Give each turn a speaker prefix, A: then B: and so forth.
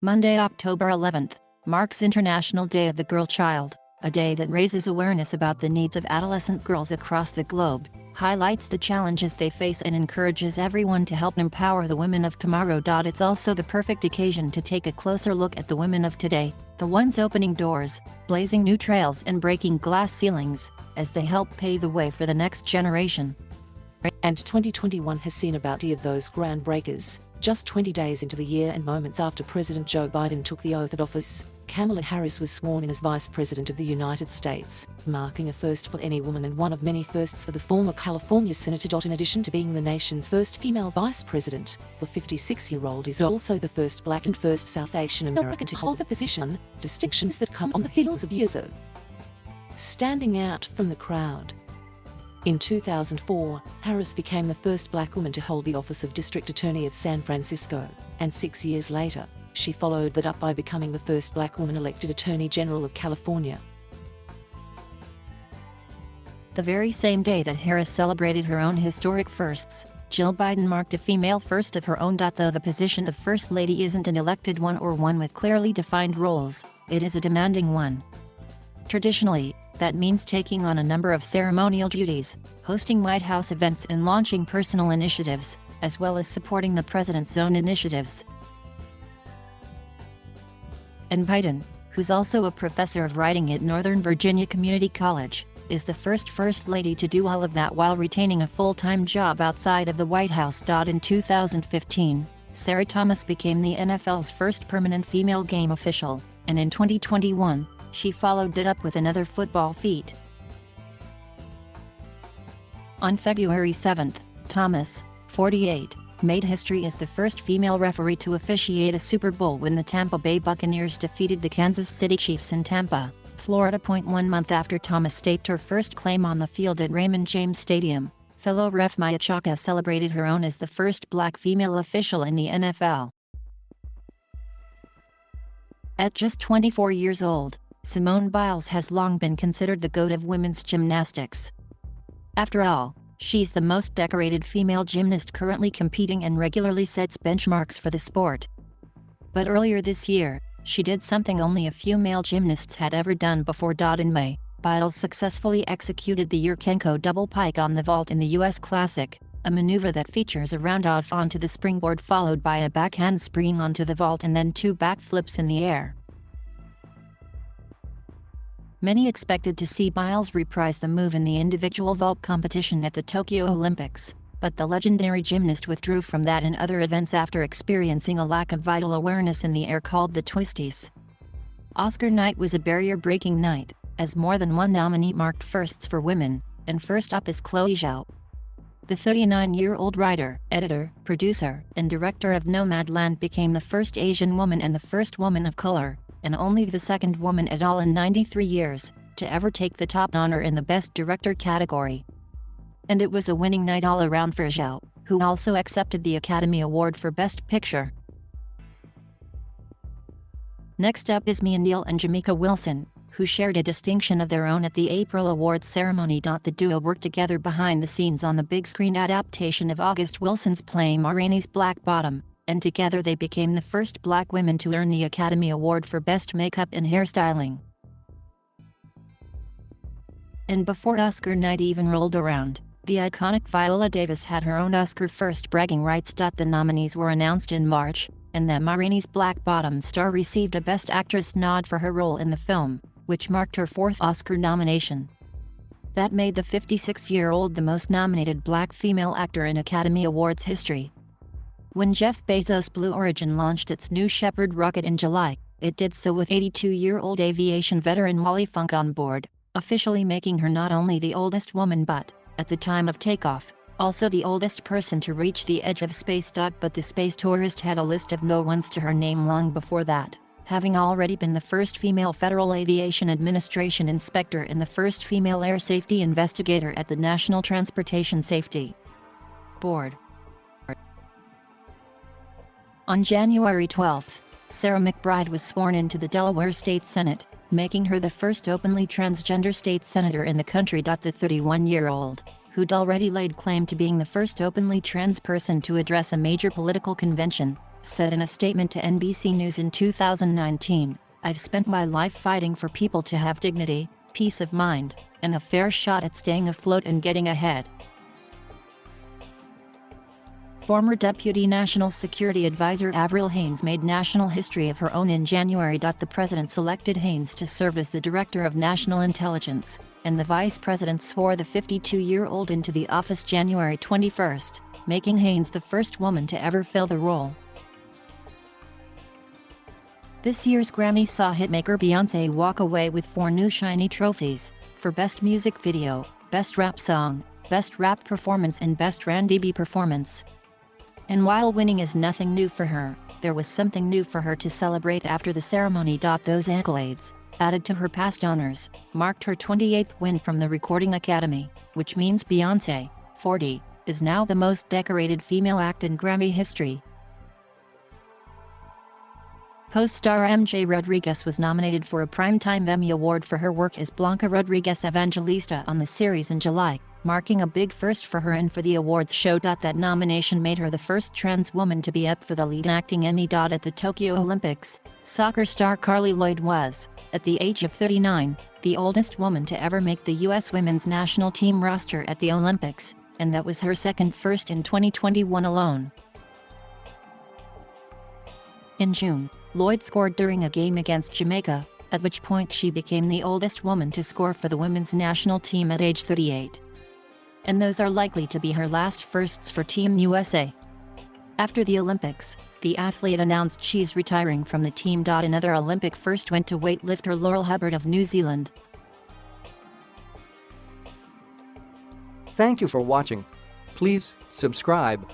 A: Monday, October 11th, marks International Day of the Girl Child, a day that raises awareness about the needs of adolescent girls across the globe, highlights the challenges they face and encourages everyone to help empower the women of tomorrow. It's also the perfect occasion to take a closer look at the women of today, the ones opening doors, blazing new trails and breaking glass ceilings, as they help pave the way for the next generation.
B: And 2021 has seen about 20 of those groundbreakers. Just 20 days into the year and moments after President Joe Biden took the oath of office, Kamala Harris was sworn in as Vice President of the United States, marking a first for any woman and one of many firsts for the former California Senator. In addition to being the nation's first female vice president, the 56-year-old is also the first Black and first South Asian American to hold the position, distinctions that come on the heels of years of standing out from the crowd. In 2004, Harris became the first Black woman to hold the office of District Attorney of San Francisco, and 6 years later, she followed that up by becoming the first Black woman elected Attorney General of California.
A: The very same day that Harris celebrated her own historic firsts, Jill Biden marked a female first of her own. Though the position of First Lady isn't an elected one or one with clearly defined roles, it is a demanding one. Traditionally, that means taking on a number of ceremonial duties, hosting White House events and launching personal initiatives, as well as supporting the president's own initiatives. And Biden, who's also a professor of writing at Northern Virginia Community College, is the first Lady to do all of that while retaining a full-time job outside of the White House. In 2015, Sarah Thomas became the NFL's first permanent female game official, and in 2021, she followed that up with another football feat. On February 7th, Thomas, 48, made history as the first female referee to officiate a Super Bowl when the Tampa Bay Buccaneers defeated the Kansas City Chiefs in Tampa, Florida. 1 month after Thomas staked her first claim on the field at Raymond James Stadium, fellow ref Maya Chaka celebrated her own as the first Black female official in the NFL. At just 24 years old, Simone Biles has long been considered the GOAT of women's gymnastics. After all, she's the most decorated female gymnast currently competing and regularly sets benchmarks for the sport. But earlier this year, she did something only a few male gymnasts had ever done before. In May, Biles successfully executed the Yurchenko double pike on the vault in the U.S. Classic, a maneuver that features a round-off onto the springboard followed by a back handspring onto the vault and then 2 backflips in the air. Many expected to see Biles reprise the move in the individual vault competition at the Tokyo Olympics, but the legendary gymnast withdrew from that and other events after experiencing a lack of vital awareness in the air called the twisties. Oscar night was a barrier-breaking night, as more than one nominee marked firsts for women, and first up is Chloe Zhao. The 39-year-old writer, editor, producer, and director of Nomadland became the first Asian woman and the first woman of color, and only the second woman at all in 93 years, to ever take the top honor in the Best Director category. And it was a winning night all around for Zhao, who also accepted the Academy Award for Best Picture. Next up is Mia Neal and Jamaica Wilson, who shared a distinction of their own at the April Awards ceremony. The duo worked together behind the scenes on the big-screen adaptation of August Wilson's play Ma Rainey's Black Bottom, and together they became the first Black women to earn the Academy Award for Best Makeup and Hairstyling. And before Oscar night even rolled around, the iconic Viola Davis had her own Oscar first bragging rights. The nominees were announced in March, and the Ma Rainey's Black Bottom star received a Best Actress nod for her role in the film, which marked her 4th Oscar nomination. That made the 56-year-old the most nominated Black female actor in Academy Awards history. When Jeff Bezos' Blue Origin launched its New Shepard rocket in July, it did so with 82-year-old aviation veteran Wally Funk on board, officially making her not only the oldest woman but, at the time of takeoff, also the oldest person to reach the edge of space. But the space tourist had a list of no ones to her name long before that, having already been the first female Federal Aviation Administration inspector and the first female air safety investigator at the National Transportation Safety Board. On January 12, Sarah McBride was sworn into the Delaware State Senate, making her the first openly transgender state senator in the country. The 31-year-old, who'd already laid claim to being the first openly trans person to address a major political convention, said in a statement to NBC News in 2019, "I've spent my life fighting for people to have dignity, peace of mind, and a fair shot at staying afloat and getting ahead." Former Deputy National Security Advisor Avril Haines made national history of her own in January. The president selected Haines to serve as the Director of National Intelligence, and the Vice President swore the 52-year-old into the office January 21, making Haines the first woman to ever fill the role. This year's Grammy saw hitmaker Beyoncé walk away with 4 new shiny trophies, for Best Music Video, Best Rap Song, Best Rap Performance and Best R&B Performance. And while winning is nothing new for her, there was something new for her to celebrate after the ceremony. Those accolades, added to her past honors, marked her 28th win from the Recording Academy, which means Beyoncé, 40, is now the most decorated female act in Grammy history. Post-star MJ Rodriguez was nominated for a Primetime Emmy Award for her work as Blanca Rodriguez Evangelista on the series in July, marking a big first for her and for the awards show. That nomination made her the first trans woman to be up for the lead acting Emmy. At the Tokyo Olympics, soccer star Carly Lloyd was, at the age of 39, the oldest woman to ever make the U.S. women's national team roster at the Olympics, and that was her second first in 2021 alone. In June, Lloyd scored during a game against Jamaica, at which point she became the oldest woman to score for the women's national team at age 38. And those are likely to be her last firsts for Team USA. After the Olympics, the athlete announced she's retiring from the team. Another Olympic first went to weightlifter Laurel Hubbard of New Zealand.
C: Thank you for watching. Please subscribe.